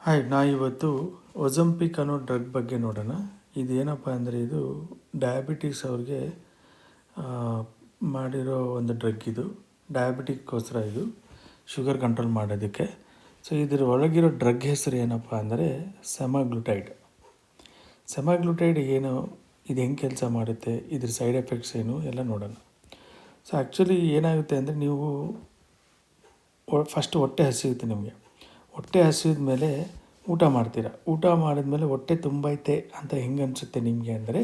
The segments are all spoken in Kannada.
ಹಾಯ್, ನಾ ಇವತ್ತು ಒಜಂಪಿಕ್ ಅನ್ನೋ ಡ್ರಗ್ ಬಗ್ಗೆ ನೋಡೋಣ. ಇದೇನಪ್ಪ ಅಂದರೆ ಇದು ಡಯಾಬಿಟಿಕ್ಸ್ ಅವ್ರಿಗೆ ಮಾಡಿರೋ ಒಂದು ಡ್ರಗ್. ಇದು ಡಯಾಬಿಟಿಕ್ಕೋಸ್ಕರ, ಇದು ಶುಗರ್ ಕಂಟ್ರೋಲ್ ಮಾಡೋದಕ್ಕೆ. ಸೊ ಇದರ ಒಳಗಿರೋ ಡ್ರಗ್ ಹೆಸರು ಏನಪ್ಪ ಅಂದರೆ ಸೆಮಾಗ್ಲುಟೈಡ್. ಸೆಮಾಗ್ಲುಟೈಡ್ ಏನು, ಇದು ಹೆಂಗೆ ಕೆಲಸ ಮಾಡುತ್ತೆ, ಇದ್ರ ಸೈಡ್ ಎಫೆಕ್ಟ್ಸ್ ಏನು ಎಲ್ಲ ನೋಡೋಣ. ಸೊ ಆ್ಯಕ್ಚುಲಿ ಏನಾಗುತ್ತೆ ಅಂದರೆ, ನೀವು ಫಸ್ಟ್ ಹೊಟ್ಟೆ ಹಸಿಯುತ್ತೆ ನಿಮಗೆ. ಹೊಟ್ಟೆ ಹಸಿದ ಮೇಲೆ ಊಟ ಮಾಡ್ತೀರ. ಊಟ ಮಾಡಿದ್ಮೇಲೆ ಹೊಟ್ಟೆ ತುಂಬೈತೆ ಅಂತ ಹೆಂಗೆ ಅನಿಸುತ್ತೆ ನಿಮಗೆ ಅಂದರೆ,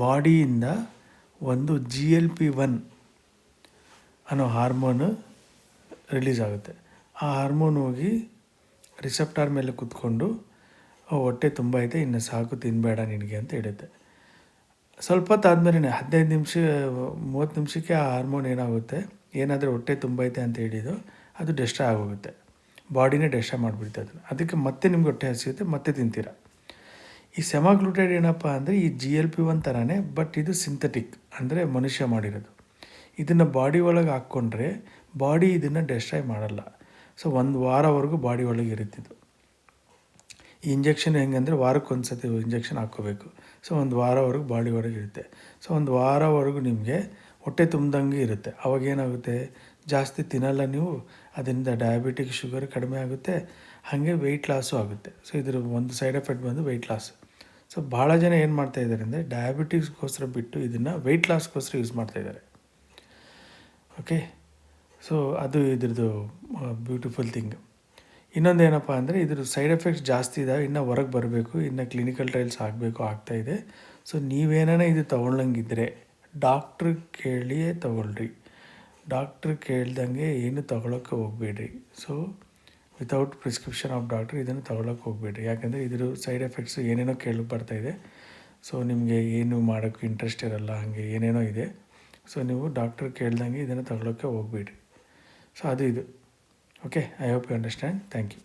ಬಾಡಿಯಿಂದ ಒಂದು GLP-1 ಅನ್ನೋ ಹಾರ್ಮೋನು ರಿಲೀಸ್ ಆಗುತ್ತೆ. ಆ ಹಾರ್ಮೋನ್ ಹೋಗಿ ರಿಸೆಪ್ಟಾರ್ ಮೇಲೆ ಕೂತ್ಕೊಂಡು ಹೊಟ್ಟೆ ತುಂಬೈತೆ, ಇನ್ನು ಸಾಕು, ತಿನ್ನಬೇಡ ನಿನಗೆ ಅಂತ ಹೇಳುತ್ತೆ. ಸ್ವಲ್ಪ ಹೊತ್ತು ಆದಮೇಲೆ 15 ನಿಮಿಷ 30 ನಿಮಿಷಕ್ಕೆ ಆ ಹಾರ್ಮೋನ್ ಏನಾಗುತ್ತೆ, ಏನಾದರೂ ಹೊಟ್ಟೆ ತುಂಬೈತೆ ಅಂತ ಹೇಳಿದ್ದು ಅದು ಡೆಸ್ಟ್ರಾಯ್ ಆಗೋಗುತ್ತೆ. ಬಾಡಿನೇ ಡೆಸ್ಟ್ರಾಯ್ ಮಾಡಿಬಿಡ್ತೆ ಅದನ್ನು. ಅದಕ್ಕೆ ಮತ್ತೆ ನಿಮ್ಗೆ ಹೊಟ್ಟೆ ಹಸಿಯುತ್ತೆ, ಮತ್ತೆ ತಿಂತೀರ. ಈ ಸೆಮಾಗ್ಲುಟೈಡ್ ಏನಪ್ಪ ಅಂದರೆ ಈ GLP-1 ಥರನೇ, ಬಟ್ ಇದು ಸಿಂಥೆಟಿಕ್, ಅಂದರೆ ಮನುಷ್ಯ ಮಾಡಿರೋದು. ಇದನ್ನು ಬಾಡಿ ಒಳಗೆ ಹಾಕ್ಕೊಂಡ್ರೆ ಬಾಡಿ ಇದನ್ನು ಡೆಸ್ಟ್ರಾಯ್ ಮಾಡಲ್ಲ. ಸೊ 1 ವಾರವರೆಗೂ ಬಾಡಿ ಒಳಗೆ ಇರುತ್ತಿದ್ದು. ಈ ಇಂಜೆಕ್ಷನ್ ಹೆಂಗಂದರೆ ವಾರಕ್ಕೊಂದು ಸತಿ ಇಂಜೆಕ್ಷನ್ ಹಾಕ್ಕೋಬೇಕು. ಸೊ 1 ವಾರವರೆಗೂ ಬಾಡಿ ಒಳಗೆ ಇರುತ್ತೆ. ಸೊ 1 ವಾರವರೆಗೂ ನಿಮಗೆ ಹೊಟ್ಟೆ ತುಂಬ್ದಂಗೆ ಇರುತ್ತೆ. ಅವಾಗೇನಾಗುತ್ತೆ, ಜಾಸ್ತಿ ತಿನ್ನಲ್ಲ ನೀವು, ಅದರಿಂದ ಡಯಾಬಿಟಿಕ್ ಶುಗರ್ ಕಡಿಮೆ ಆಗುತ್ತೆ, ಹಾಗೆ ವೆಯ್ಟ್ ಲಾಸು ಆಗುತ್ತೆ. ಸೊ ಇದ್ರ ಒಂದು ಸೈಡ್ ಎಫೆಕ್ಟ್ ಬಂದು ವೆಯ್ಟ್ ಲಾಸ್. ಸೊ ಭಾಳ ಜನ ಏನು ಮಾಡ್ತಾಯಿದ್ದಾರೆ ಅಂದರೆ, ಡಯಾಬಿಟಿಕ್ಸ್ಗೋಸ್ಕರ ಬಿಟ್ಟು ಇದನ್ನು ವೆಯ್ಟ್ ಲಾಸ್ಗೋಸ್ಕರ ಯೂಸ್ ಮಾಡ್ತಾಯಿದ್ದಾರೆ. ಓಕೆ, ಸೊ ಅದು ಇದ್ರದ್ದು ಬ್ಯೂಟಿಫುಲ್ ಥಿಂಗ್. ಇನ್ನೊಂದು ಏನಪ್ಪ ಅಂದರೆ, ಇದ್ರ ಸೈಡ್ ಎಫೆಕ್ಟ್ಸ್ ಜಾಸ್ತಿ ಇದ್ದಾವೆ, ಇನ್ನೂ ಹೊರಗೆ ಬರಬೇಕು, ಇನ್ನು ಕ್ಲಿನಿಕಲ್ ಟ್ರಯಲ್ಸ್ ಆಗಬೇಕು, ಆಗ್ತಾಯಿದೆ. ಸೊ ನೀವೇನಾನ ಇದು ತೊಗೊಳ್ಳಂಗಿದ್ರೆ ಡಾಕ್ಟ್ರ್ ಕೇಳಿಯೇ ತೊಗೊಳ್ರಿ. ಡಾಕ್ಟ್ರ್ ಕೇಳ್ದಂಗೆ ಏನು ತೊಗೊಳಕ್ಕೆ ಹೋಗಬೇಡ್ರಿ. So without prescription of doctor ಇದನ್ನು ತೊಗೊಳಕ್ಕೆ ಹೋಗಬೇಡ್ರಿ. ಯಾಕಂದರೆ ಇದ್ರ ಸೈಡ್ ಎಫೆಕ್ಟ್ಸ್ ಏನೇನೋ ಬರ್ತಾಯಿದೆ. ಸೊ ನಿಮಗೆ ಏನು ಮಾಡೋಕ್ಕೆ ಇಂಟ್ರೆಸ್ಟ್ ಇರಲ್ಲ, ಹಾಗೆ ಏನೇನೋ ಇದೆ. ಸೊ ನೀವು ಡಾಕ್ಟ್ರ್ ಕೇಳ್ದಂಗೆ ಇದನ್ನು ತೊಗೊಳಕ್ಕೆ ಹೋಗಬೇಡ್ರಿ. ಸೊ ಅದು ಇದು. Okay, I hope you understand. Thank you.